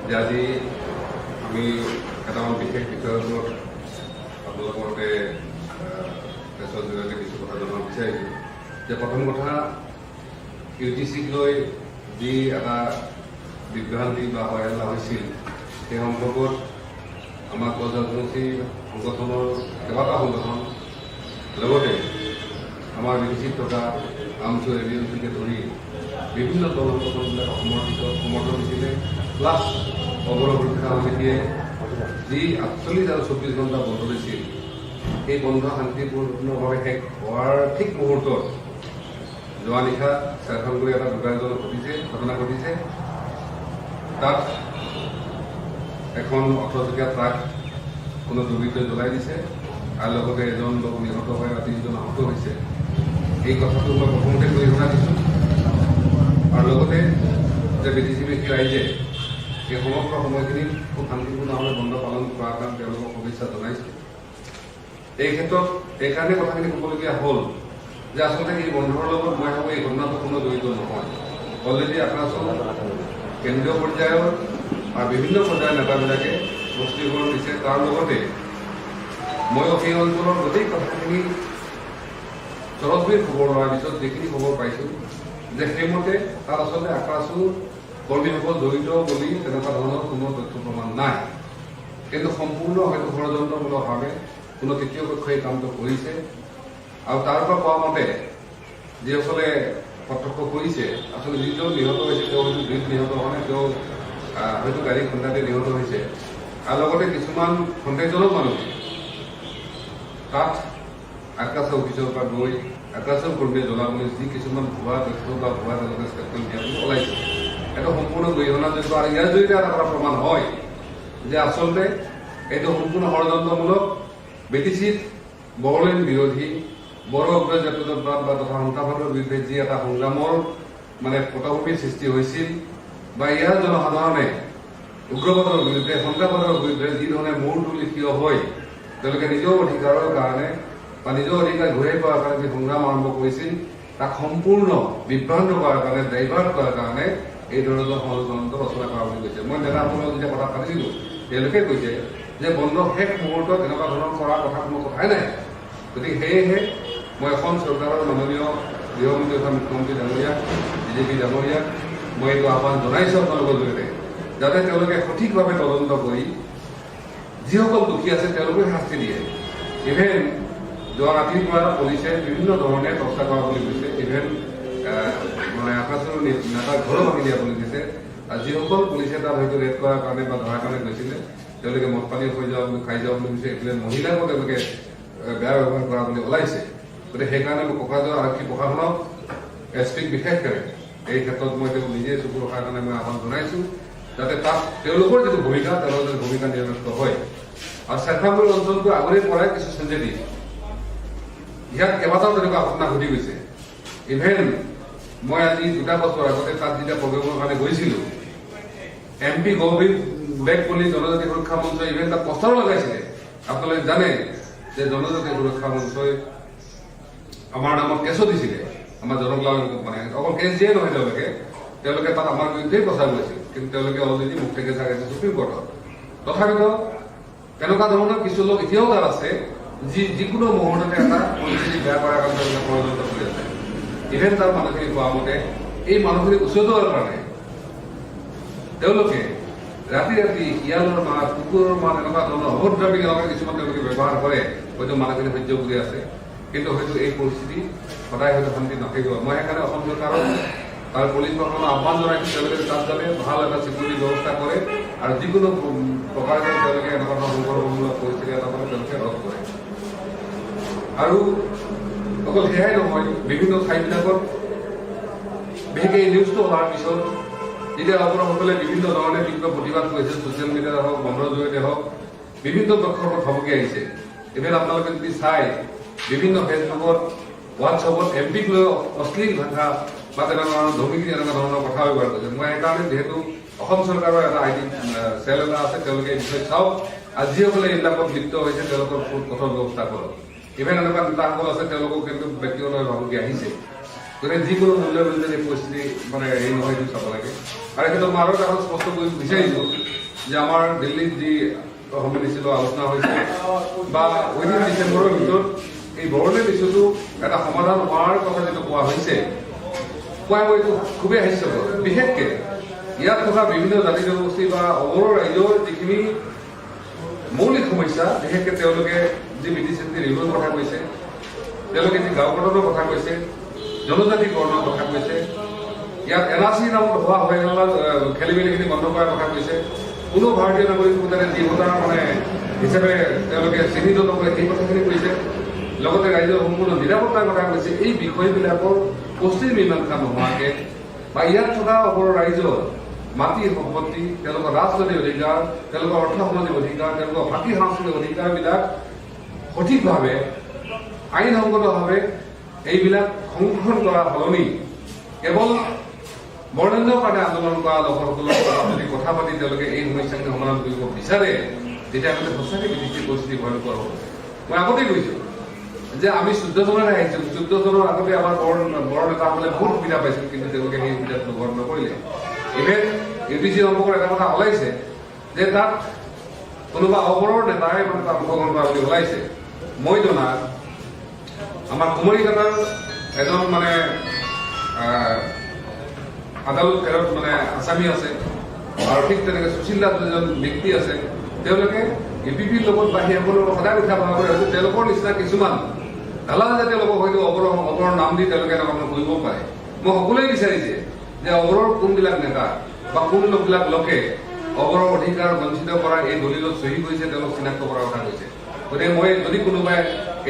যে আজি আমি কেইটামান বিশেষ বিষয়ৰ ওপৰত আপোনালোকৰ মতে প্ৰেছৰ জৰিয়তে কিছু কথা জনাব বিচাৰিছোঁ যে প্ৰথম কথা UGCক লৈ যি এটা বিভ্ৰান্তি বা হয়হল্লা হৈছিল সেই সম্পৰ্কত আমাৰ গছ ৰাজনৈতিক সংগঠনৰ কেইবাটাও সংগঠন লগতে আমাৰ বিদেশীত থকা আমচু এভিয়েন্সকে ধৰি বিভিন্ন দল সংগঠনবিলাক সমৰ্থন দিছিলে প্লাছ অৱসৰ পৰীক্ষা সমিতিয়ে যি 48 আৰু 24 ঘণ্টা বন্ধ দিছিল এই বন্ধ শান্তিপূৰ্ণভাৱে শেষ হোৱাৰ ঠিক মুহূৰ্তত যোৱা নিশা চাৰিখনকৈ এটা দুৰ্ঘটনা ঘটিছে তাত এখন 18-চকীয়া ট্ৰাক কোনো দুৰ্বৃত্তই জ্বলাই দিছে আৰু লগতে এজন লোক নিহত হৈ 30জন আহত হৈছে। এই কথাটো মই প্ৰথমতে গৰিহণা দিছোঁ আৰু লগতে যে বিদেশী ৰাইজে এই সমগ্ৰ সময়খিনি খুব শান্তিপূৰ্ণভাৱে বন্ধ পালন কৰাৰ কাৰণে তেওঁলোকক শুভেচ্ছা জনাইছোঁ। এই ক্ষেত্ৰত এইকাৰণে কথাখিনি ক'বলগীয়া হ'ল যে আচলতে এই বন্ধৰ লগত মই ভাবোঁ এই ঘটনাটো কোনো জড়িত নহয়। অলৰেডি আক্ৰাচল কেন্দ্ৰীয় পৰ্যায়ৰ আৰু বিভিন্ন পৰ্যায়ৰ নেতাবিলাকে স্পষ্টীকৰণ দিছে। তাৰ লগতে ময়ো সেই অঞ্চলৰ গোটেই কথাখিনি চৰজবীৰ খবৰ লোৱাৰ পিছত যিখিনি খবৰ পাইছোঁ যে সেইমতে তাত আচলতে আক্ৰাচল কৰ্মীসকল জড়িত বুলি তেনেকুৱা ধৰণৰ কোনো তথ্য প্ৰমাণ নাই, কিন্তু সম্পূৰ্ণ হয়তো ষড়যন্ত্ৰমূলকভাৱে কোনো তৃতীয় পক্ষই এই কামটো কৰিছে। আৰু তাৰ পৰা কোৱা মতে যিসকলে প্ৰত্যক্ষ কৰিছে আচলতে যিজন নিহত হৈছে তেওঁ হয়তো দুই নিহত হোৱা নাই, তেওঁ হয়তো গাড়ী খুন্দাতে নিহত হৈছে। আৰু লগতে কিছুমান সন্দেহজনক মানুহ তাত আক্ৰাচল অফিচৰ পৰা গৈ আক্ৰাচল কৰ্মীয়ে জ্বলাবলৈ যি কিছুমান ভুৱা তথ্য বা ভুৱা তেওঁলোকে ষ্টেটমেণ্ট দিয়াটো ওলাইছে, এইটো সম্পূৰ্ণ গৰিহণাযোগ্য। আৰু ইয়াৰ জৰিয়তে এটা কথা প্ৰমাণ হয় যে আচলতে এইটো সম্পূৰ্ণ ষড়যন্ত্ৰমূলক। ব্ৰিটিছিত বড়োলেণ্ড বিৰোধী বড়ো জাতীয়তাবাদ বা তথা সন্ত্ৰাসবাদৰ বিৰুদ্ধে যি এটা সংগ্ৰামৰ পটভূমিৰ সৃষ্টি হৈছিল বা ইয়াৰ জনসাধাৰণে উগ্ৰবাদৰ বিৰুদ্ধে সন্ত্ৰাসবাদৰ বিৰুদ্ধে যি ধৰণে মূৰ তুলি থিয় হৈ তেওঁলোকে নিজৰ অধিকাৰৰ কাৰণে বা নিজৰ অধিকাৰ ঘূৰাই পোৱাৰ কাৰণে যি সংগ্ৰাম আৰম্ভ কৰিছিল তাক সম্পূৰ্ণ বিভ্ৰান্ত কৰাৰ কাৰণে ডাইভাৰ্ট কৰাৰ কাৰণে এই ধৰণৰ ষড়যন্ত্ৰ ৰচনা কৰা বুলি কৈছে। মই নেতাসকলক যেতিয়া কথা পাতিছিলোঁ তেওঁলোকে কৈছে যে বন্ধ শেষ মুহূৰ্তত এনেকুৱা ধৰণৰ কৰাৰ কথা কোনো কথাই নাই। গতিকে সেয়েহে মই অসম চৰকাৰৰ মাননীয় গৃহমন্ত্ৰী তথা মুখ্যমন্ত্ৰী ডাঙৰীয়া বিজেপি ডাঙৰীয়াক মই এইটো আহ্বান জনাইছোঁ আপোনালোকৰ জৰিয়তে, যাতে তেওঁলোকে সঠিকভাৱে তদন্ত কৰি যিসকল দোষী আছে তেওঁলোকে শাস্তি দিয়ে। ইভেন যোৱা ৰাতিৰ পৰা পুলিচে বিভিন্ন ধৰণে টৰ্চাৰ কৰা বুলি কৈছে। ইভেন আক্ৰাচলৰ নেতাৰ ঘৰো ভাঙি দিয়া বুলি কৈছে। আৰু যিসকল পুলিচে তাত হয়তো ৰেড কৰাৰ কাৰণে বা ধৰাৰ কাৰণে গৈছিলে তেওঁলোকে মদ পানী খাই যাওঁ বুলি কৈছে। এইফালে মহিলাকো তেওঁলোকে বেয়া ব্যৱহাৰ কৰা বুলি ওলাইছে। গতিকে সেইকাৰণে কোকৰাঝাৰ আৰক্ষী প্ৰশাসনক এছপিক বিশেষকৈ এই ক্ষেত্ৰত মই তেওঁ নিজে চকু ৰখাৰ কাৰণে মই আহ্বান জনাইছোঁ, যাতে তাত তেওঁলোকৰ যিটো ভূমিকা তেওঁলোকৰ ভূমিকা নিৰ্দিষ্ট হয়। আৰু চেণ্টাৰপুৰ অঞ্চলটো আগৰে পৰাই কিছু চেঞ্চেটিভ, ইয়াত কেইবাটাও তেনেকুৱা ঘটনা ঘটি গৈছে। ইভেন মই আজি 2 বছৰ আগতে তাত যেতিয়া প্ৰগ্ৰেমৰ কাৰণে গৈছিলোঁ MP গৌৰৱ বেগ বুলি জনজাতি সুৰক্ষা মঞ্চই ইভেন তাত পষ্টাৰো লগাইছিলে। আপোনালোকে জানে যে জনজাতি সুৰক্ষা মঞ্চই আমাৰ নামত কেছো দিছিলে, আমাৰ জনকল্যাণ অকল কেছ দিয়ে নহয়, তেওঁলোকে তাত আমাৰ বিৰুদ্ধেই প্ৰচাৰ কৰিছিল। কিন্তু তেওঁলোকে অলৰেডি মুখ থেকে চাইছে সুপ্ৰিম কোৰ্টত। তথাপিতো তেনেকুৱা ধৰণৰ কিছু লোক এতিয়াও তাত আছে যিকোনো মুহূৰ্ততে এটা পৰিস্থিতি বেয়া কৰাৰ কাৰণে তেওঁলোকে ষড়যন্ত্ৰ কৰি আছে। ইভেন তাৰ মানুহখিনি কোৱা মতে এই মানুহখিনি উচতোৱাৰ কাৰণে তেওঁলোকে ৰাতি শিয়ালৰ মাত কুকুৰৰ মাত এনেকুৱা ধৰণৰ অভদ্ৰামী কিছুমান তেওঁলোকে ব্যৱহাৰ কৰে। হয়তো মানুহখিনি সহ্য কৰি আছে, কিন্তু হয়তো এই পৰিস্থিতি সদায় হয়তো শান্তি নাথাকিব। মই সেইকাৰণে অসম চৰকাৰক তাৰ পুলিচ প্ৰশাসনক আহ্বান জনাইছোঁ তেওঁলোকে তাত যাতে ভাল এটা চিকিউৰিটি ব্যৱস্থা কৰে আৰু যিকোনো প্ৰকাৰে তেওঁলোকে এনেকুৱা ধৰণৰ সংঘৰ্ষমূলক পৰিস্থিতি এটা তেওঁলোকে ৰোধ কৰে। আৰু অকল সেয়াই নহয়, বিভিন্ন ঠাইবিলাকত বিশেষকৈ এই নিউজটো হোৱাৰ পিছত যেতিয়া আপোনাসকলে বিভিন্ন ধৰণে তীব্ৰ প্ৰতিবাদ কৰিছে, ছ'চিয়েল মিডিয়াত হওক বন্ধৰ জৰিয়তে হওক বিভিন্ন পক্ষৰ পৰা ভাবুকি আহিছে। ইভেন আপোনালোকে যদি চাই বিভিন্ন ফেচবুকত হোৱাটছএপত MPক লৈ অশ্লীল ভাষা বা তেনেকুৱা ধৰণৰ ধমকি এনেকুৱা ধৰণৰ কথা ব্যৱহাৰ কৰিছে। মই সেইকাৰণে যিহেতু অসম চৰকাৰৰ এটা IT চেল এটা আছে, তেওঁলোকে এই বিষয়ে চাওক আৰু যিসকলে এইবিলাকত লিপ্ত হৈছে তেওঁলোকৰ কঠোৰ ব্যৱস্থা কৰক। ইভেন এনেকুৱা নেতাসকল আছে তেওঁলোকক কিন্তু ব্যক্তিগতভাৱে ভাবুকি আহিছে। গতিকে যিকোনো মূল্যৰ বিৰুদ্ধে এই পৰিস্থিতি হেৰি নহয়, এইটো চাব লাগে। আৰু সেইটো মই আৰু এটা স্পষ্ট কৰিব বিচাৰিছোঁ যে আমাৰ দিল্লীত যি সন্মিলিত আলোচনা হৈছে বা উইদিন ডিচেম্বৰৰ ভিতৰত এই বড়োলেণ্ড ইছ্যুটো এটা সমাধান হোৱাৰ কথা যিটো কোৱা হৈছে কোৱা এইটো খুবেই হাস্যকৰ। বিশেষকৈ ইয়াত থকা বিভিন্ন জাতি জনগোষ্ঠী বা অবড়ো ৰাইজৰ যিখিনি মৌলিক সমস্যা, বিশেষকৈ তেওঁলোকে যি বিধি-চিদ্ধি ৰিভিউৰ কথা কৈছে, তেওঁলোকে যি গাঁও গঠনৰ কথা কৈছে, জনজাতিকৰণৰ কথা কৈছে, ইয়াত NRC নামত হোৱা খেলি মেলিখিনি বন্ধ কৰাৰ কথা কৈছে, কোনো ভাৰতীয় নাগৰিক ভোটাৰে যি ভোটাৰ হিচাপে তেওঁলোকে চিহ্নিত নকৰে সেই কথাখিনি কৈছে, লগতে ৰাইজৰ সম্পূৰ্ণ নিৰাপত্তাৰ কথা কৈছে। এই বিষয়বিলাকৰ পুষ্টিৰ মীমাংসা নোহোৱাকৈ বা ইয়াত থকা অবড়ো ৰাইজৰ মাটি সম্পত্তি, তেওঁলোকৰ ৰাজনৈতিক অধিকাৰ, তেওঁলোকৰ অৰ্থসামাজিক অধিকাৰ, তেওঁলোকৰ ভাষী সাংস্কৃতিক অধিকাৰবিলাক সঠিকভাৱে আইনসংগতভাৱে এইবিলাক সংৰক্ষণ কৰাৰ সলনি কেৱল বড়োলেণ্ডৰ কাৰণে আন্দোলন কৰা লোকসকলৰ লগত যদি কথা পাতি তেওঁলোকে এই সমস্যাখিনি সমাধান কৰিব বিচাৰে, তেতিয়াহ'লে সঁচাকৈ বিদেশী পৰিস্থিতি ভয়ংকৰ হ'ব। মই আগতে কৈছোঁ যে আমি 14 চনলৈ আহিছোঁ, 14 চনৰ আগতে আমাৰ বড়ো নেতাসকলে বহুত সুবিধা পাইছিল, কিন্তু তেওঁলোকে সেই সুবিধাটো ব্যৱহাৰ নকৰিলে। ইভেন UTC সম্পৰ্কত এটা কথা ওলাইছে যে তাত কোনোবা অবড়োৰ নেতাই তাত অংশগ্ৰহণ কৰা বুলি ওলাইছে। মই জনাত আমাৰ কুমাৰীঘাটৰ এজন আদালত ফেৰত আছামী আছে আৰু ঠিক তেনেকৈ সুশীল দাস এজন ব্যক্তি আছে। তেওঁলোকে UPPৰ লগত বা সেইসকলৰ সদায় উঠা বহা কৰি আছে। তেওঁলোকৰ নিচিনা কিছুমান দালাল জাতীয় লোকক হয়তো অবড়োৰ নাম দি তেওঁলোকে এনেকুৱা কৰিব পাৰে। মই সকলোৱে বিচাৰিছে যে অবড়োৰ কোনবিলাক নেতা বা কোন লোকে অবড়োৰ অধিকাৰ বঞ্চিত কৰা এই দলিলত চহী কৰিছে তেওঁলোক চিনাক্ত কৰাৰ কথা কৈছে। গতিকে মই যদি কোনোবাই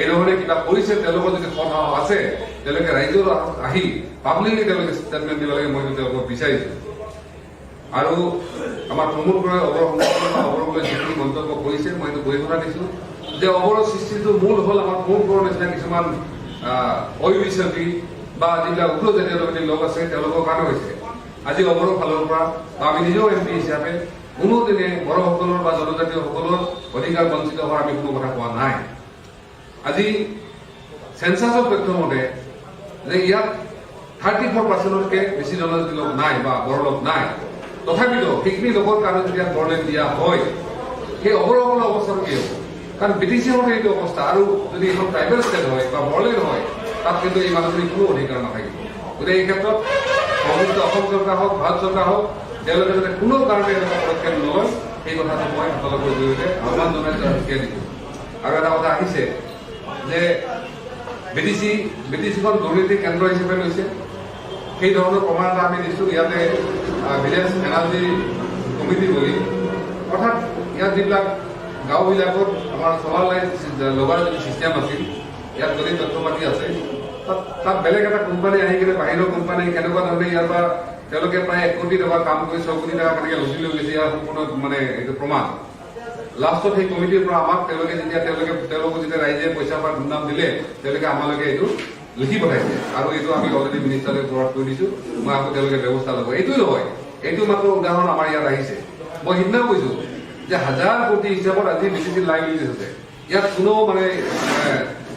এই ধৰণে কিবা কৰিছে, তেওঁলোকৰ যদি সৎসাহস আছে, তেওঁলোকে ৰাইজৰ আহি পাব্লিকলি তেওঁলোকে ষ্টেটমেণ্ট দিব লাগে, মই তেওঁলোকক বিচাৰিছোঁ। আৰু আমাৰ প্ৰমোদ বৰাই অবড়োলৈ যিখিনি মন্তব্য কৰিছে মই এইটো গৰিহণা দিছোঁ যে অবড়ো সৃষ্টিটোৰ মূল হ'ল আমাৰ প্ৰমোদ বড়োৰ নিচিনা কিছুমান অবিশ্বাসী বা যিবিলাক উগ্ৰ জাতীয় লোক আছে তেওঁলোকৰ কাৰণে হৈছে। আজি অবড়ো ফালৰ পৰা বা আমি নিজেও MP হিচাপে কোনোদিনে বড়োসকলৰ বা জনজাতীয়সকলৰ অধিকাৰ বঞ্চিত হোৱাৰ আমি কোনো কথা কোৱা নাই। আজি চেঞ্চাছৰ তথ্য মতে যে ইয়াত 34%তকৈ বেছি জনজাতি লোক নাই বা বড়ো লোক নাই। তথাপিতো সেইখিনি লোকৰ কাৰণে যেতিয়া বড়োলেণ্ড দিয়া হয়, সেই অবড়োসকলৰ অৱস্থাটো কি হ'ব? কাৰণ BTC মতে এইটো অৱস্থা, আৰু যদি এখন ট্ৰাইবেল ষ্টেট হয় বা বড়োলেণ্ড হয়, তাত কিন্তু এই মানুহখিনিৰ কোনো অধিকাৰ নাথাকিব। গতিকে এই ক্ষেত্ৰত সংযুক্ত অসম চৰকাৰ হওক, ভাৰত চৰকাৰ হওক, তেওঁলোকে যাতে কোনো কাৰণে এনেকুৱা পদক্ষেপ নলয়, সেই কথাটো মই আপোনালোকৰ জৰিয়তে আহ্বান জনাইছোঁ আৰু শিকাই দিছোঁ। আৰু এটা কথা আহিছে যে BTCখন দুৰ্নীতি কেন্দ্ৰ হিচাপে লৈছে, সেই ধৰণৰ প্ৰমাণ এটা আমি দিছোঁ। ইয়াতে ভিলেজ এনাৰ্জি কমিটি বুলি, অৰ্থাৎ ইয়াত যিবিলাক গাঁওবিলাকত আমাৰ চলাৰ লাইট লগাৰ যদি চিষ্টেম আছিল, ইয়াত যদি তথ্য পাতি আছে, তাত বেলেগ এটা কোম্পানী আহি কিনে বাহিৰৰ কোম্পানী কেনেকুৱা ধৰণে ইয়াৰ পৰা তেওঁলোকে প্ৰায় 1 কোটি টকা কাম কৰি 6 কোটি টকা কেনেকৈ লুচি লৈ গৈছে, ইয়াৰ সম্পূৰ্ণ এইটো প্ৰমাণ। লাষ্টত সেই কমিটিৰ পৰা আমাক তেওঁলোকক যেতিয়া ৰাইজে পইচা বা দুৰ্নাম দিলে, তেওঁলোকে আমালৈকে এইটো লিখি পঠাইছে আৰু এইটো আমি অলৰেডি মিনিষ্টাৰলৈ ফৰৱাৰ্ড কৰি দিছোঁ। মই আকৌ তেওঁলোকে ব্যৱস্থা ল'ব। এইটোৱে নহয়, এইটো মাত্ৰ উদাহৰণ আমাৰ ইয়াত আহিছে। মই সিদিনা কৈছোঁ যে 1000 কোটি হিচাপত আজি BTC লাইবিলিটিজ আছে। ইয়াত কোনো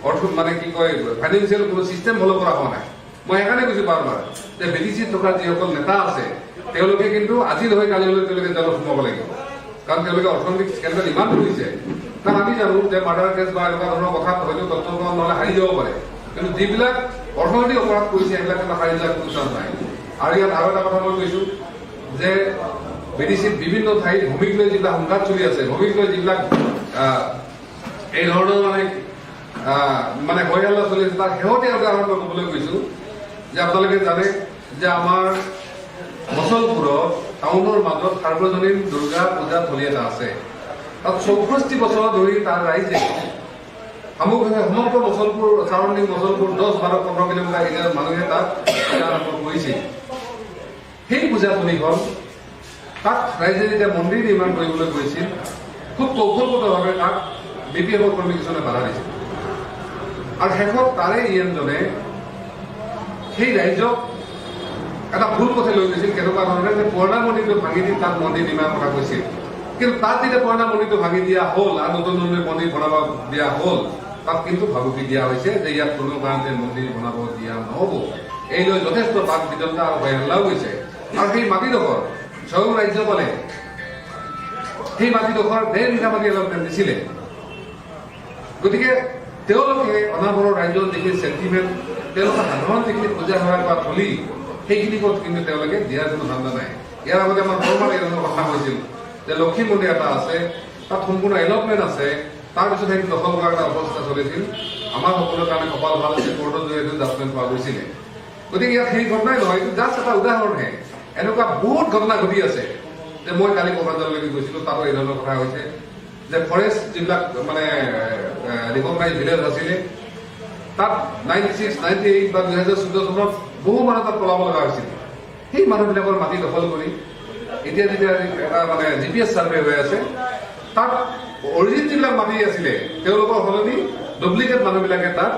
অৰ্থ কি কয় ফাইনেন্সিয়েল কোনো চিষ্টেম ফল' কৰা হোৱা নাই। মই সেইকাৰণে কৈছোঁ বাৰবাৰ যে BTCত থকা যিসকল নেতা আছে, তেওঁলোকে কিন্তু আজি নহয় কালিলৈ তেওঁলোকে জেলত সোমাব লাগিব। কাৰণ তেওঁলোকে অৰ্থনৈতিক স্কেণ্ডাল ইমান কৰিছে। কাৰণ আমি জানো যে মাৰ্ডাৰ কেছ বা এনেকুৱা ধৰণৰ কথাত হয়তো তথ্য নহ'লে হাৰি যাব পাৰে, কিন্তু যিবিলাক অৰ্থনৈতিক অপৰাধ কৰিছে সেইবিলাক কিন্তু হাৰি যোৱাৰ কোনো চান্স নাই। আৰু ইয়াত আৰু এটা কথা মই কৈছোঁ যে BTCত বিভিন্ন ঠাইত ভূমিক লৈ যিবিলাক সংঘাত চলি আছে, ভূমিক লৈ যিবিলাক এই ধৰণৰ হৈ হাল্লা চলি আছে, তাৰ শেহতীয়া উদাহৰণ মই ক'বলৈ গৈছোঁ যে আপোনালোকে জানে যে আমাৰ মচলপুৰত টাউনৰ মাজত সাৰ্বজনীন দুৰ্গা পূজা থলী এটা আছে। তাত 64 বছৰ ধৰি তাৰ ৰাইজে সমগ্ৰ মচলপুৰ চাৰাউণ্ডিং মচলপুৰ 10-12-15 কিলোমিটাৰ এৰিয়াৰ মানুহে তাত পূজা আৰম্ভ কৰিছিল। সেই পূজা থলীখন তাত ৰাইজে যেতিয়া মন্দিৰ নিৰ্মাণ কৰিবলৈ গৈছিল, খুব কৌশলগতভাৱে তাক BPFৰ কৰ্মী কিছুমানে বাধা দিছিল। আৰু শেষত তাৰে ইএমজনে সেই ৰাইজক এটা ভুল পথে লৈ গৈছিল। কেনেকুৱা ধৰণে যে পুৰণা মন্দিৰটো ভাঙি দি তাত মন্দিৰ নিৰ্মাণ কৰা হৈছিল, কিন্তু তাত যেতিয়া পুৰণা মন্দিৰটো ভাঙি দিয়া হ'ল আৰু নতুন মন্দিৰ বনাব দিয়া হ'ল, তাত কিন্তু ভাবুকি দিয়া হৈছে যে ইয়াত কোনো কাৰণতে মন্দিৰ বনাব দিয়া নহ'ব। এই লৈ যথেষ্ট বাক বিতণ্ডা আৰু ভয় হাল্লাও হৈছে। আৰু সেই মাটিডোখৰ স্বয়ং ৰাজ্যপালে সেই মাটিডোখৰ 1.5 বিঘা মাটি এলটমেণ্ট দিছিলে। গতিকে তেওঁলোকে অনাবৰৰ ৰাইজৰ যিখিনি চেণ্টিমেণ্ট, তেওঁলোকৰ সাধাৰণ যিখিনি পূজা সেৱা বা থলী, সেইখিনি কিন্তু তেওঁলোকে দিয়াৰ কোনো ধান্দা নাই। ইয়াৰ আগতে আমাৰ বৰমাত এই ধৰণৰ কথা কৈছিল যে লক্ষী মন্দিৰ এটা আছে, তাত সম্পূৰ্ণ এলটমেণ্ট আছে, তাৰপিছত সেইটো দখল কৰাৰ এটা অৱস্থা চলিছিল। আমাৰ সকলোৰে কাৰণে কপাল ভাল আছে, কোৰ্টৰ জৰিয়তে জাজমেণ্ট পোৱা গৈছিলে। গতিকে ইয়াত সেই ঘটনাই নহয়, এইটো জাষ্ট এটা উদাহৰণহে। এনেকুৱা বহুত ঘটনা ঘটি আছে যে মই কালি কোকৰাঝাৰলৈকে গৈছিলোঁ, তাতো এই ধৰণৰ কথা হৈছে যে ফৰেষ্ট যিবিলাক মানে ৰিকগনাইজ ভিলেজ আছিলে, তাত 96, 98 বা 2014 চনত বহু মানুহ তাত পলাব লগা হৈছিল। সেই মানুহবিলাকৰ মাটি দখল কৰি এতিয়া যেতিয়া এটা মানে GPS ছাৰ্ভে হৈ আছে, তাত অৰিজিন যিবিলাক মাটি আছিলে তেওঁলোকৰ সলনি ডুপ্লিকেট মানুহবিলাকে তাত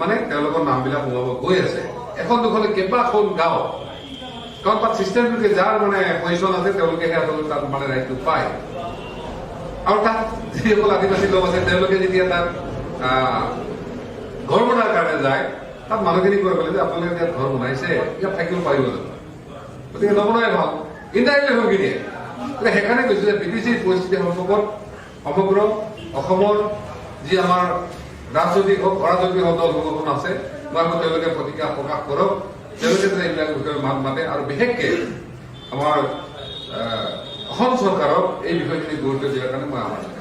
মানে তেওঁলোকৰ নামবিলাক সোমাব গৈ আছে। এখন দুখনে কেইবাখন গাঁও, কাৰণ তাত চিষ্টেমটোকে যাৰ মানে পজিশ্যন আছে তেওঁলোকেহে আচলতে তাত মানে ৰাইটটো পায়। আৰু তাত যিসকল আদিবাসী লোক আছে তেওঁলোকে যেতিয়া তাত ঘৰ বনোৱাৰ কাৰণে যায়, তাত মানুহখিনি কৈ পেলাই যে আপোনালোকে ইয়াত ঘৰ বনাইছে, ইয়াত থাকিব পাৰিব জানো? গতিকে নবনাই ভাল, ইনডাইৰেক্টলি হুমকি দিয়ে। গতিকে সেইকাৰণে কৈছো যে বিটিচিৰ পৰিস্থিতি সম্পৰ্কত সমগ্ৰ অসমৰ যি আমাৰ ৰাজনৈতিক হওক অৰাজনৈতিক হওক দল সংগঠন আছে, মই আকৌ তেওঁলোকে প্ৰতিক্ৰিয়া প্ৰকাশ কৰক, তেওঁলোকে যে এইবিলাক বিষয়ে মাত মাতে, আৰু বিশেষকে আমাৰ অসম চৰকাৰক এই বিষয়খিনি গুৰুত্ব দিয়াৰ কাৰণে মই আহ্বান জনাইছো।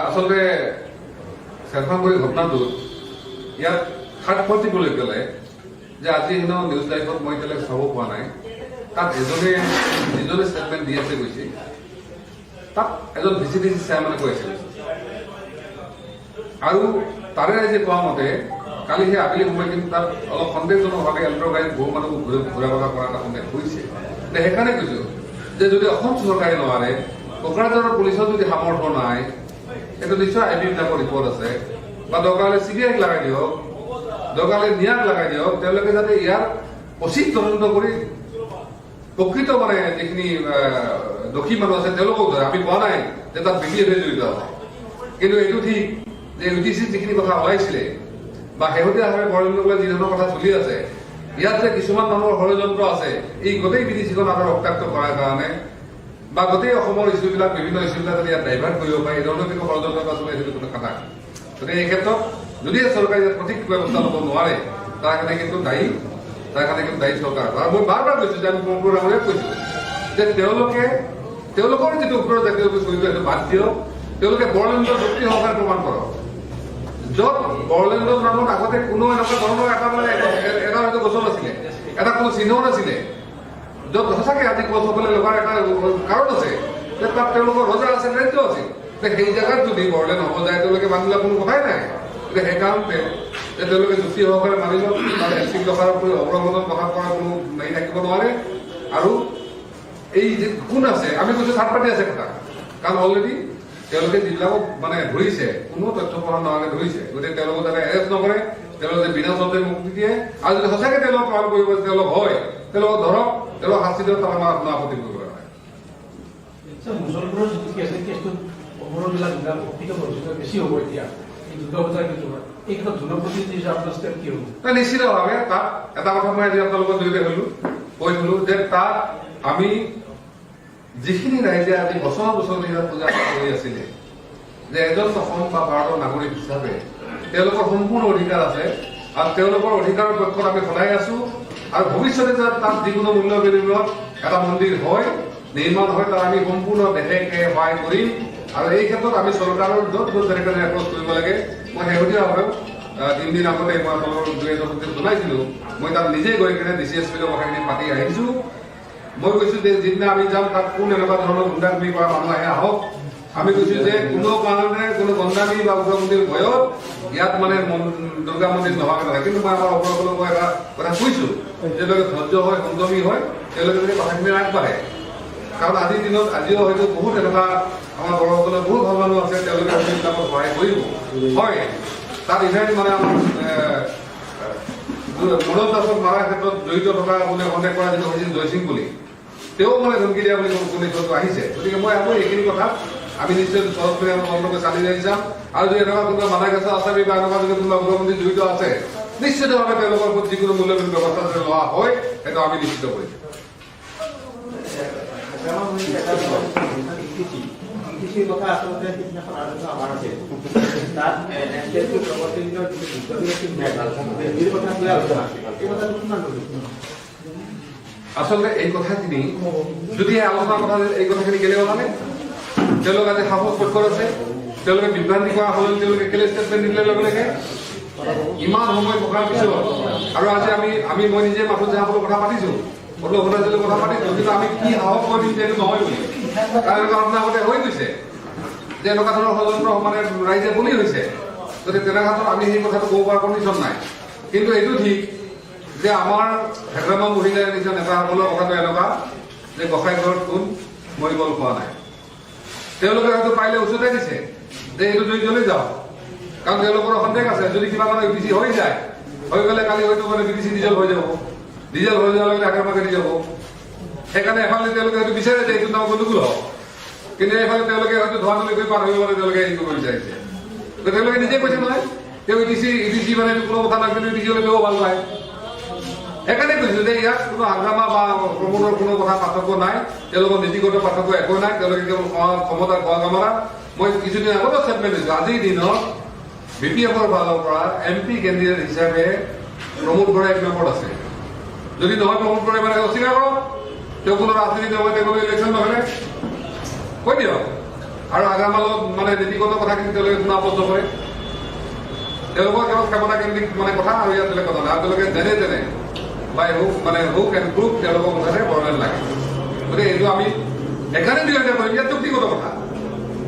আচলতে চেৰফাংগুৰি ঘটনাটোত ইয়াত থাৰ্ড পাৰ্টি বুলি ক'লে যে আজি হেনো নিউজ লাইভত মই এতিয়ালৈকে চাব পোৱা নাই, তাত যিজনে ষ্টেটমেণ্ট দি আছে গৈছে, তাত এজন ভিচিডিচি চেয়াৰমেনে কৈ আছিল। আৰু তাৰে ৰাইজে কোৱা মতে কালি সেই আবেলি সময় কিন্তু তাত অলপ সন্দেহজনকভাৱে এল্ট্ৰ গাড়ীত বহু মানুহ ঘূৰা পকা কৰা এটা সন্দেহ হৈছে। সেইকাৰণে কৈছো যে যদি অসম চৰকাৰে নোৱাৰে, কোকৰাঝাৰৰ পুলিচৰ যদি সামৰ্থ্য নাই, এইটো নিশ্চয় IB বিলাকৰ ৰিপৰ্ট আছে, বা দৰকাৰ হ'লে CBI লগাই দিয়ক, দৰকাৰ হ'লে নিয়াক লগাই দিয়ক, তেওঁলোকে যাতে ইয়াৰ উচিত তদন্ত কৰি প্ৰকৃত মানে যিখিনি দোষী মানুহ আছে তেওঁলোকক ধৰে। আমি কোৱা নাই যে তাত BDF জড়িত আছে, কিন্তু এইটো ঠিক যে UTCত যিখিনি কথা ওলাইছিলে বা শেহতীয়াভাৱে বৰলেণ্ডলৈ যি ধৰণৰ কথা চলি আছে, ইয়াত যে কিছুমান মানুহৰ ষড়যন্ত্ৰ আছে এই গোটেই বিদেশীখন আমাৰ ৰক্তাক্ত কৰাৰ কাৰণে, বা গোটেই অসমৰ ইছ্যুবিলাক বিভিন্ন ইছ্যুবিলাক যদি ইয়াত ডাইভাৰ্ট কৰিব পাৰে, এই ধৰণৰ কিন্তু ষড়যন্ত্ৰ এটা চলি সেইটো কোনো কথা। গতিকে এই ক্ষেত্ৰত যদি চৰকাৰে ইয়াত সঠিক ব্যৱস্থা ল'ব নোৱাৰে, তাৰ কাৰণে কিন্তু দায়ী চৰকাৰ। আৰু মই বাৰ বাৰ কৈছো যে আমি পৰম্পৰাগত কৈছো যে তেওঁলোকৰ যিটো উত্তৰ জাতীয় জড়িত সেইটো বাদ দিয়ক, তেওঁলোকে বৰলেণ্ডৰ যুক্তি সহকাৰে প্ৰমাণ কৰক, য'ত বৰলেণ্ডৰ নামত আগতে কোনো এনেকুৱা ধৰণৰ এটা মানে এটা হয়তো গছৰ নাছিলে, এটা কোনো চিহ্নও নাছিলে, য'ত সঁচাকে আজি গছসকলে লগাৰ এটা কাৰণ আছে যে তাত তেওঁলোকৰ ৰজা আছিল, ৰাজ্য আছিল। সেই জেগাত যদি বৰলেণ্ড হ'ব যায় তেওঁলোকে মানিলে কোনো কথাই নাই। গতিকে সেইকাৰণে যে তেওঁলোকে যুক্তি সহকাৰে মানি লওক, তাৰ এচিক দফাৰ অৱলম্বনত কথা কৰা কোনো হেৰি থাকিব নোৱাৰে। আৰু এই যে কোন আছে, আমি কৈছো থাৰ্ড পাৰ্টি আছে কথা, কাৰণ অলৰেডি তেওঁলোকে যিবিলাকক মানে ধৰিছে কোনো তথ্য প্ৰমাণ নোহোৱাকে ধৰিছে। গতিকে তেওঁলোকক যাতে এৰেষ্ট নকৰে, তেওঁলোকে বিনা চৰ্তে মুক্তি দিয়ে, আৰু যদি সঁচাকে তেওঁলোক প্ৰমাণ কৰিব তেওঁলোক হয়, তেওঁলোকক ধৰক, তেওঁলোক শাস্তি দিয়ক, তাৰ আমাৰ কোনো আপত্তি কৰিব নাই। মুছলপুৰৰ যিটো কেছ, কেছটো অপৰাধবিলাক প্ৰকৃত বেছি হ'ব এতিয়া দুৰ্গা পূজাৰ ক্ষেত্ৰত, এই ক্ষেত্ৰত জনপ্ৰতিনিধি হিচাপে আপোনাৰ ষ্টেপ কি হ'ব? নিশ্চিতভাৱে তাত এটা কথা মই আজি আপোনালোকৰ জড়িত কৈছিলো যে তাত আমি যিখিনি ৰাইজে আজি বছৰ বছৰ ধৰি পূজা কৰি আছিলে, যে এজন অসম বা ভাৰতৰ নাগৰিক হিচাপে তেওঁলোকৰ সম্পূৰ্ণ অধিকাৰ আছে, আৰু তেওঁলোকৰ অধিকাৰৰ পক্ষত আমি সদায় আছো। আৰু ভৱিষ্যতে তাত যিকোনো মূল্য বিনিময়ত এটা মন্দিৰ হয়, নিৰ্মাণ হয়, তাত আমি সম্পূৰ্ণ দেশেকে সহায় কৰিম। আৰু এই ক্ষেত্ৰত আমি চৰকাৰৰ য'ত যেনেকৈ এপ্ৰ'চ কৰিব লাগে, মই শেহতীয়াভাৱে 3 দিন আগতে মই আপোনালোকৰ 2-এজন সৈতে জনাইছিলো, মই তাত নিজে গৈ কিনে DCSPৰ কথাখিনি পাতি আহিছো। মই কৈছো যে যিদিনা আমি যাম তাত কোন এনেকুৱা ধৰণৰ গুণ্ডাগিৰি কৰা মানুহ আহে আহক। আমি কৈছো যে কোনো কাৰণে কোনো গণ্ডাগিৰি বা উগ্ৰপন্থীৰ ভয়ত ইয়াত মানে দুৰ্গা মন্দিৰ নোহোৱাকে নহয়। কিন্তু মই আমাৰ অপৰাধক এটা কথা কৈছো, তেওঁলোকে ধৈৰ্য হয়, সংযমী হয়, তেওঁলোকে যদি কথাখিনি আগবাঢ়ে। কাৰণ আজিৰ দিনত আজিও হয়তো বহুত এনেকুৱা আমাৰ বড়োসকলৰ বহুত ভাল মানুহ আছে, তেওঁলোকে সেইবিলাকত সহায় কৰিব। হয়, তাত ইভেণ্ট মানে আমাৰ মনোজ দাসক মাৰাৰ ক্ষেত্ৰত জড়িত থকা বুলি সন্দেহ কৰা যিটো হৈছিল জয়সিং বুলি, তেওঁ মানে ধমকি দিয়া বুলি শুনিছো আহিছে। গতিকে মই আকৌ এইখিনি কথা আমি নিশ্চয় সহজ কৰি আমাৰ বন্ধকে চালি যাই যাম আৰু যদি এনেকুৱা কোনোবা মাদাগাছৰ আছামী বা এনেকুৱা যদি কোনোবা উগ্ৰপন্থী জড়িত আছে নিশ্চিতভাৱে তেওঁলোকৰ ওপৰত যিকোনো মূল্যবান ব্যৱস্থা যদি লোৱা হয় সেইটো আমি নিশ্চিত কৰিম। কথা আচলতে সিদিনাখন আলোচনা আমাৰ আছে তাত এনচিএলটোৰ প্ৰৱৰ্তনৰ যিটো যুদ্ধবিৰতি ন্যায় কথা লৈ আলোচনা এই কথাটো কিমান আচলতে এই কথাখিনি যদি আলোচনাৰ কথা এই কথাখিনি কেলে ওলালে তেওঁলোক আজি সাহস পক্ষত আছে তেওঁলোকে বিভ্ৰান্তি কৰা হল তেওঁলোকে কেলে ষ্টেটমেণ্ট দিলে লগে লগে ইমান সময় থকাৰ পিছত আৰু আজি আমি মই নিজে মাথুৰ জাহাজৰ কথা পাতিছো ভদ্ৰভদ্ৰাজৰ কথা পাতিছো কিন্তু আমি কি সাহস কৰিম যে এইটো নহয় বুলি কাৰণ ঘটনা আগতে হৈ গৈছে যে এনেকুৱা ধৰণৰ ষড়যন্ত্ৰ মানে ৰাইজে বলি হৈছে গতিকে তেনেক্ষেত্ৰত আমি সেই কথাটো ক'ব পৰা কণ্ডিশ্যন নাই কিন্তু এইটো ঠিক যে আমাৰ হেগ্ৰামা মহিলাৰ নিচিনা নেতাসকলৰ কথাটো এনেকুৱা যে গোসাঁই ঘৰত কোন মৰিবল খোৱা নাই তেওঁলোকে হয়তো পাৰিলে উচতাই দিছে যে এইটো যদি জ্বলি যাওক কাৰণ তেওঁলোকৰ সন্দেহ আছে যদি কিবা মানে বিটিচি হৈ যায় হৈ গ'লে কালি হয়তো মানে বিটিচি ডিজেল হৈ যাব ডিজেল হৈ যোৱাৰ লগে হেগ্ৰামা কাটি যাব সেইকাৰণে এফালে তেওঁলোকে হয়তো বিচাৰে যে এইটো নাম গণ্ডগোল হওক কিন্তু এইফালে তেওঁলোকে হয়তো ধোৱা ধৰি কৰি পাৰ হৈ গ'লে তেওঁলোকে হেৰি কৰিব বিচাৰিছে তেওঁলোকে নিজে কৈছে নহয় তেওঁ ইডিচি মানে কোনো কথা নাই কিন্তু ইডিচি হ'লে ভাল পায় সেইকাৰণে কৈছো যে ইয়াত কোনো হাংগামা বা প্ৰমোদৰ কোনো কথা পাৰ্থক্য নাই তেওঁলোকৰ নীতিগত পাৰ্থক্য একো নাই তেওঁলোকে কেৱল ক্ষমতাৰ খোৱা কামৰা মই কিছুদিন আগতে ষ্টেটমেণ্ট দিছো আজিৰ দিনত BPF-ৰ ফালৰ পৰা MP কেণ্ডিডেট হিচাপে প্ৰমোদ বৰা 1 নম্বৰত আছে যদি নহয় প্ৰমোদ বৰাই মানে অস্বীকাৰ কৰক তেওঁ কোনো ৰাজনীতি নহয় তেওঁলোকে ইলেকশ্যন নহ'লে কৈ দিয়ক আৰু আগামালত মানে নীতিগত কথাখিনি তেওঁলোকে কোনো আপত্তি নকৰে তেওঁলোকৰ কেৱল ক্ষমতা কেন্দ্ৰিক মানে কথা আৰু ইয়াত বেলেগ কথা নাই আৰু তেওঁলোকে যেনে তেনে বাই হুক এণ্ড ক্ৰুক তেওঁলোকৰ মুঠতে বৰলেন লাগে গতিকে এইটো আমি সেইকাৰণে বিৰোধিতা কৰিম ইয়াত যুক্তিগত কথা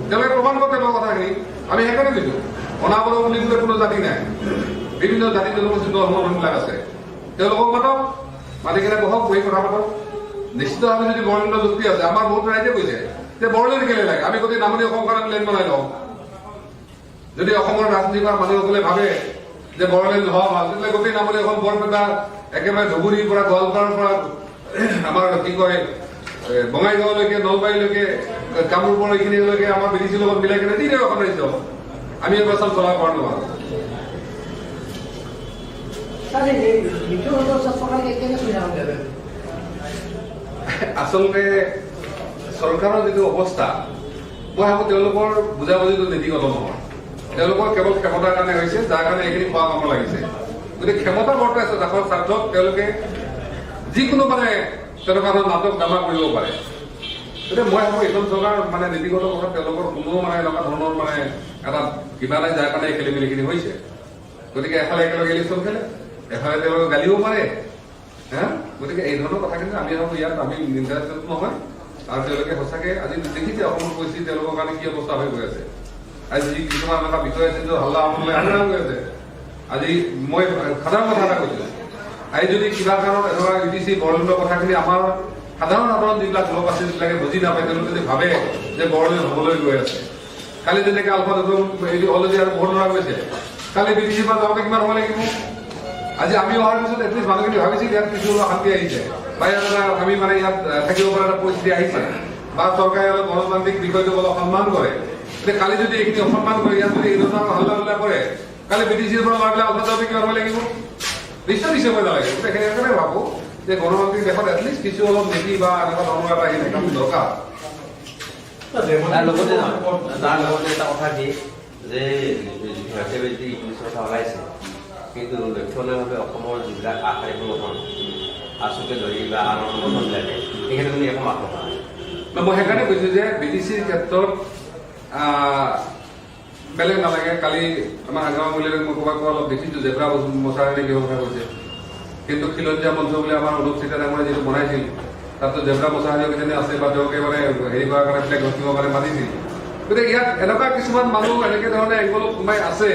তেওঁলোকে প্ৰমাণ কৰে তেওঁলোকৰ কথাখিনি আমি সেইকাৰণে কৈছো অনাবল বুলি বোলে কোনো জাতি নাই বিভিন্ন জাতি জনগোষ্ঠী ধৰ্মবিলাক আছে তেওঁলোকক মাতক মাতি কিনে বহক বহি কথা পাতক নিশ্চিতভাৱে যদি বৰলেণ্ডৰ যুক্তি আছে আমাৰ বহুত ৰাইজে কৈছে যে বৰলেণ্ড কেলে লাগে আমি গোটেই নামনি অসম কাৰণে লেণ্ড বনাই লওঁ যদি অসমৰ ৰাজনীতি কৰা মানুহসকলে ভাবে যে বৰলেণ্ড হোৱা ভাল তেতিয়াহ'লে গোটেই নামনি অসম বৰপেটা একেবাৰে ধুবুৰীৰ পৰা গোৱালপাৰাৰ পৰা আমাৰ কি কয় বঙাইগাঁৱলৈকে নলবাৰীলৈকে কামৰূপৰ এইখিনিলৈকে আমাৰ বিদেশীৰ লগত মিলাই কিনে দিনে এখন ৰাজ্য আমি এই অৱস্থান চলাব পৰা নোৱাৰো আচলতে চৰকাৰৰ যিটো অৱস্থা মই ভাবো তেওঁলোকৰ বুজাবুজিটো নীতিগত নহয় তেওঁলোকৰ কেৱল ক্ষমতাৰ কাৰণে হৈছে যাৰ কাৰণে এইখিনি খোৱা কামত লাগিছে গতিকে ক্ষমতা বৰ্তাই আছে দেশৰ স্বাৰ্থত তেওঁলোকে যিকোনো মানে তেনেকুৱা ধৰণৰ নাটক ড্ৰামা কৰিব পাৰে গতিকে মই ভাবো এইখন চৰকাৰ মানে নীতিগত কথা তেওঁলোকৰ কোনো মানে এনেকুৱা ধৰণৰ মানে এটা কিবা নাই যাৰ কাৰণে খেলি মেলিখিনি হৈছে গতিকে এফালে একেলগে ইলেকশ্যন খেলে এফালে তেওঁলোকে গালিও মাৰে হা গতিকে এই ধৰণৰ কথাখিনি আমি ভাবো ইয়াত আমি ইণ্টাৰেষ্টেড নহয় আৰু তেওঁলোকে সঁচাকে আজি দেখিছে অসমৰ পৰিস্থিতি তেওঁলোকৰ কাৰণে কি অৱস্থা হৈ গৈ আছে আজি যি কিছুমান এনেকুৱা বিষয় আছে যে হাল্লা আমলে আন্দোলন হৈ আছে আজি মই সাধাৰণ কথা এটা কৈছো আজি যদি কিবা কাৰণত এনেকুৱা ইডিচি বৰলেণ্ডৰ কথাখিনি আমাৰ সাধাৰণ যিবিলাক লোক আছে যিবিলাকে বুজি নাপায় তেওঁলোকে যদি ভাবে যে বৰলেণ্ড হবলৈ গৈ আছে কালি যেনেকে আলফা অলৰেডি আৰু বহুত ল'ৰা গৈছে কালি বিটিচিৰ পৰা যাওঁতে কিমান হ'ব লাগিব আজি আমি অহাৰ পিছত এটলিষ্ট মানুহখিনি ভাবিছিল ইয়াত কিছু শান্তি আহিছে বা ইয়াত এটা আমি মানে ইয়াত থাকিব পৰা এটা পৰিস্থিতি আহিছে বা চৰকাৰে অলপ গণতান্ত্ৰিক বিষয়টোক অলপ সন্মান কৰে গতিকে কালি যদি এইখিনি অসন্মান কৰে ইয়াত যদি এই ধৰণৰ হাল্লা হোল্লা কৰে কালি বিটিচিৰ পৰা ল'ৰাবিলাক অৰ্থনৈতিক কিমান হ'ব লাগিব নিশ্চয় কৰিব নালাগে গতিকে সেইকাৰণে ভাবো যে গণতান্ত্ৰিক দেশত এটলিষ্ট কিছু অলপ নীতি বা এনেকুৱা ধৰণৰ এটা আহি থকা দৰকাৰ তাৰ লগতে এটা কথা কি যে ইংলিছৰ কথা ওলাইছে কিন্তু লক্ষণীয়ভাৱে অসমৰ যিবিলাক আগশাৰী সংগঠন আছুকে ধৰি বা আন সংগঠনবিলাকে সেইখিনি তুমি একো মাত নকৰা মই সেইকাৰণে কৈছো যে বিটিচিৰ ক্ষেত্ৰত বেলেগ নালাগে কালি আমাৰ হাংগামা মহিলাক মই ক'ৰবাত অলপ দেখিছো জেব্ৰা মচাৰণে কিহৰ কথা কৈছে কিন্তু খিলঞ্জীয়া মঞ্চ বুলি আমাৰ অনুপ চিতা ডাঙৰে যিটো বনাইছিল তাতো জেব্ৰা মচাৰণীয় কিজানি আছে বা তেওঁলোকে মানে হেৰি কৰাৰ কাৰণে ফ্লেগ ৰখিবৰ কাৰণে মাতিছিল গতিকে ইয়াত এনেকুৱা কিছুমান মানুহ এনেকে ধৰণে এংগলত সোমাই আছে